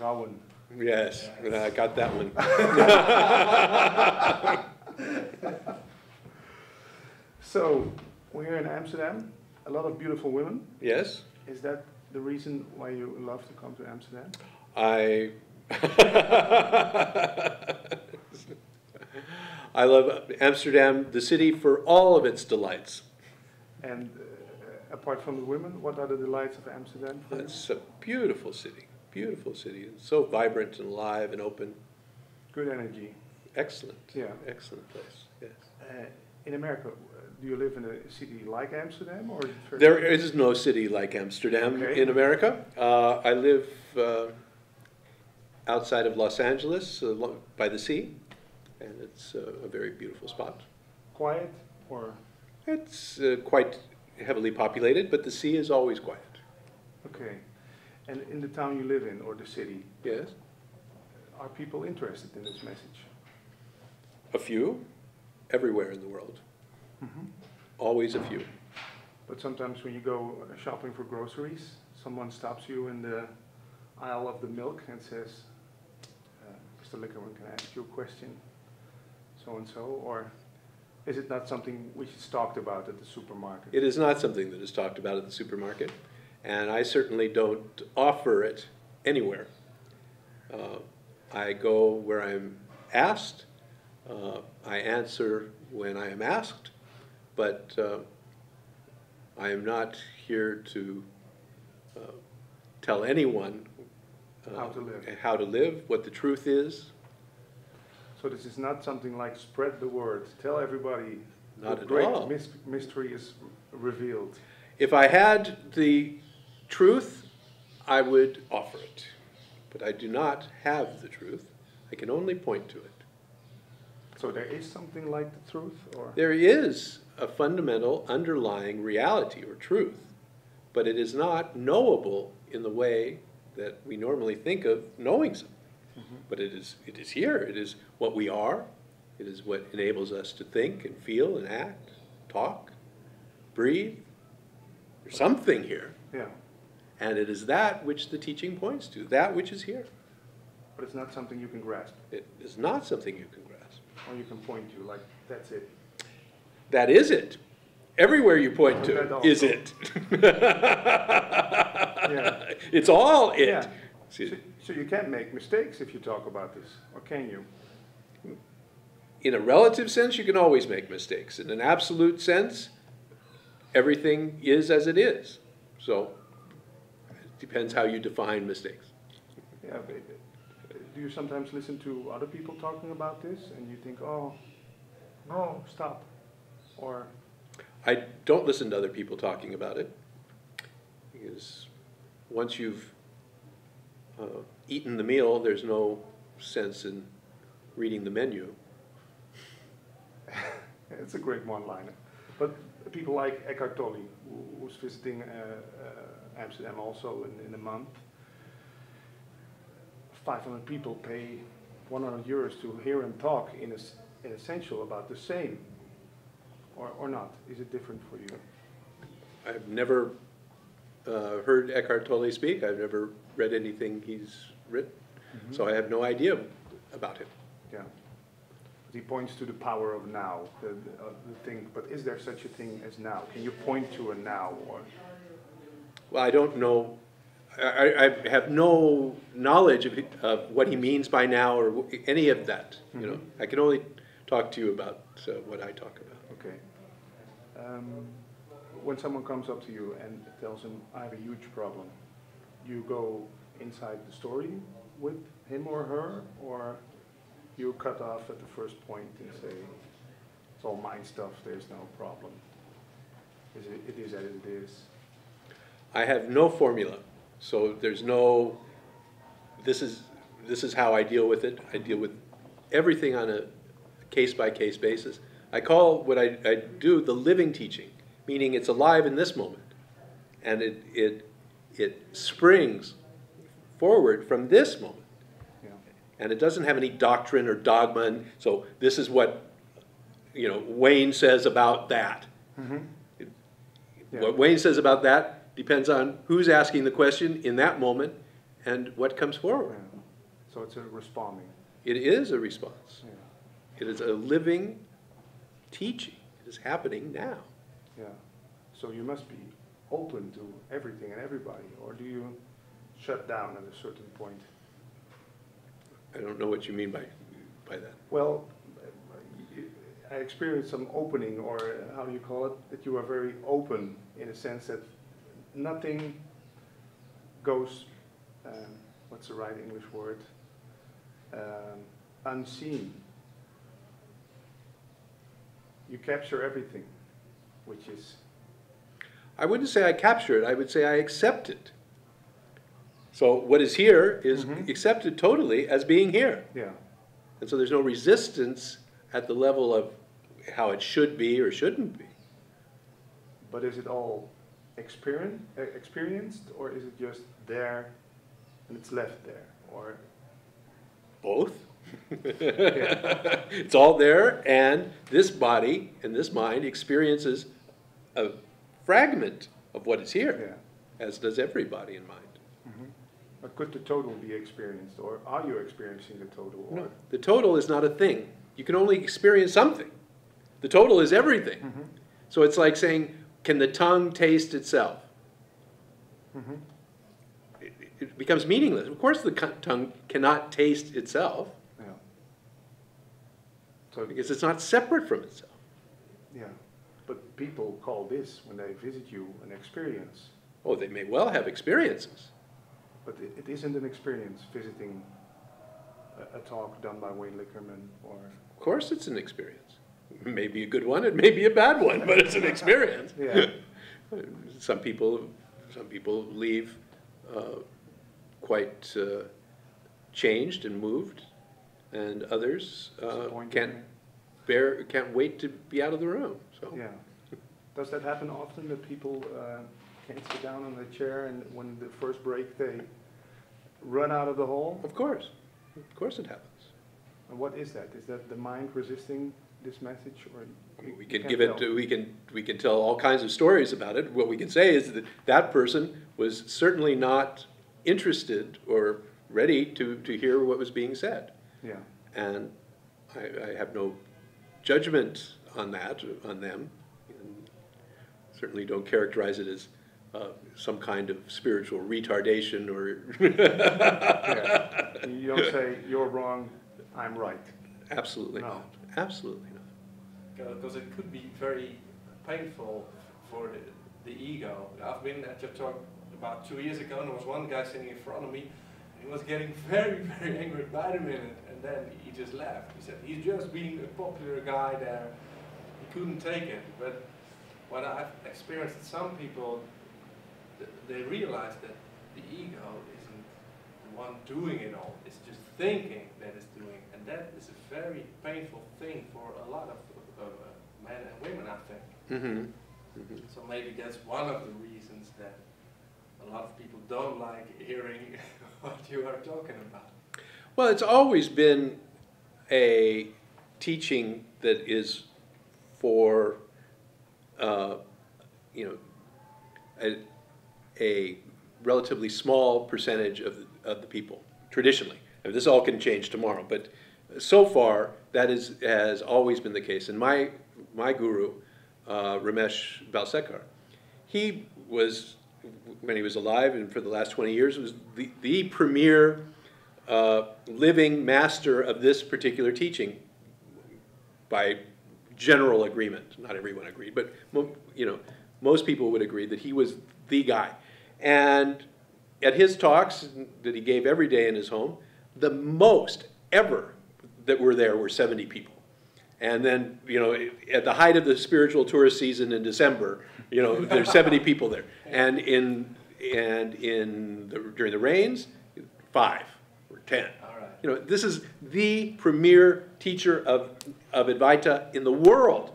Vrouwen. Yes, I got that one. So, we're here in Amsterdam, a lot of beautiful women. Yes. Is that the reason why you love to come to Amsterdam? I love Amsterdam, the city, for all of its delights. And apart from the women, what are the delights of Amsterdam for you? It's a beautiful city, beautiful city. It's so vibrant and alive and open. Good energy. Excellent. Yeah. Excellent place, yes. In America, do you live in a city like Amsterdam, or is it very There is no city like Amsterdam Okay. in America. I live outside of Los Angeles by the sea, and it's a very beautiful spot. quiet, or It's quite heavily populated, but the sea is always quiet. okay? And in the town you live in, or the city, Yes. are people interested in this message? A few, everywhere in the world. Mm-hmm. Always a few. But sometimes when you go shopping for groceries, someone stops you in the aisle of the milk and says, Mr. Liquorman, can I ask you a question? So and so, or is it not something which is talked about at the supermarket? It is not something that is talked about at the supermarket, and I certainly don't offer it anywhere. I go where I'm asked. I answer when I am asked, but I am not here to tell anyone how to live, what the truth is. So this is not something like spread the word, tell everybody Not the at great all. mystery is revealed. If I had the truth, I would offer it. But I do not have the truth. I can only point to it. So there is something like the truth, or? There is a fundamental underlying reality or truth, but it is not knowable in the way that we normally think of knowing something. Mm-hmm. But it is here. It is what we are. It is what enables us to think and feel and act, talk, breathe. There's something here. Yeah, And it is that which the teaching points to, that which is here. but it's not something you can grasp, It is not something you can grasp. or you can point to, like, that's it. That is it. Everywhere you point But that to also- is it. Yeah. It's all it. Yeah. See, So you can't make mistakes if you talk about this, or can you? in a relative sense, you can always make mistakes. In an absolute sense, everything is as it is. So it depends how you define mistakes. Yeah, but do you sometimes listen to other people talking about this, and you think, oh, no, stop, or? I don't listen to other people talking about it, because once you've eaten the meal, there's no sense in reading the menu. It's a great one-liner. But people like Eckhart Tolle, who's visiting Amsterdam also in a month, 500 people pay 100 euros to hear him talk in essential about the same, or not? Is it different for you? I've never heard Eckhart Tolle speak. I've never read anything he's written, so I have no idea about him. Yeah. He points to the power of now, the thing. But is there such a thing as now? Can you point to a now, or? Well, I don't know. I have no knowledge of what he means by now or any of that. You know, I can only talk to you about what I talk about. Okay. When someone comes up to you and tells him, I have a huge problem, you go inside the story with him or her, or you cut off at the first point and say, it's all mind stuff, there's no problem. It is as it is. I have no formula, so there's no, this is how I deal with it. I deal with everything on a case-by-case basis. I call what I do the living teaching, meaning it's alive in this moment. And it springs forward from this moment. Yeah. And it doesn't have any doctrine or dogma, and so this is what, you know, Wayne says about that. Yeah. What Wayne says about that depends on who's asking the question in that moment and what comes forward. Yeah. So it's a responding. It is a response. Yeah. It is a living teaching. It is happening now. Yeah. So you must be open to everything and everybody, or do you shut down at a certain point? I don't know what you mean by that. Well, I experienced some opening, or how do you call it, that you are very open in a sense that nothing goes, what's the right English word, unseen. You capture everything, which is... I wouldn't say I capture it, I would say I accept it. So what is here is accepted totally as being here. Yeah. And so there's no resistance at the level of how it should be or shouldn't be. But is it all experienced, or is it just there and it's left there? Or Both. It's all there, and this body and this mind experiences a fragment of what is here, as does every body and mind. But could the total be experienced, or are you experiencing the total? Or? No, the total is not a thing. You can only experience something. The total is everything. So it's like saying, can the tongue taste itself? It becomes meaningless. Of course the tongue cannot taste itself. Yeah. So because it's not separate from itself. Yeah. But people call this, when they visit you, an experience. Oh, they may well have experiences. But it isn't an experience visiting a talk done by Wayne Liquorman, or... Of course it's an experience. It may be a good one, it may be a bad one, but it's an experience. Yeah. Some people leave quite changed and moved, and others can't wait to be out of the room. So. Yeah. Does that happen often, that people can't sit down on the chair, and when the first break they run out of the hall? Of course it happens. And what is that? Is that the mind resisting this message, or we can give it? We can tell all kinds of stories about it. What we can say is that that person was certainly not interested or ready to hear what was being said. Yeah. And I have no judgment on that, on them. And certainly don't characterize it as some kind of spiritual retardation or... Yeah. You don't say, you're wrong, I'm right. Absolutely not. Absolutely not. Because it could be very painful for the ego. I've been at your talk about 2 years ago, and there was one guy sitting in front of me. He was getting very, very angry by the minute, and then he just left. He said, he's just being a popular guy there. He couldn't take it. But what I've experienced with some people, they realize that the ego isn't the one doing it all. It's just thinking that it's doing. And that is a very painful thing for a lot of men and women, I think. So maybe that's one of the reasons that a lot of people don't like hearing what you are talking about. Well, it's always been a teaching that is for, a relatively small percentage of the people, traditionally. I mean, this all can change tomorrow, but so far, that has always been the case. And my guru, Ramesh Balsekar, he was, when he was alive and for the last 20 years, was the premier living master of this particular teaching by general agreement. Not everyone agreed, but most people would agree that he was the guy. And at his talks that he gave every day in his home, the most ever that were there were 70 people. And then, at the height of the spiritual tourist season in December, there's 70 people there. And during the rains, 5 or 10. All right. This is the premier teacher of Advaita in the world.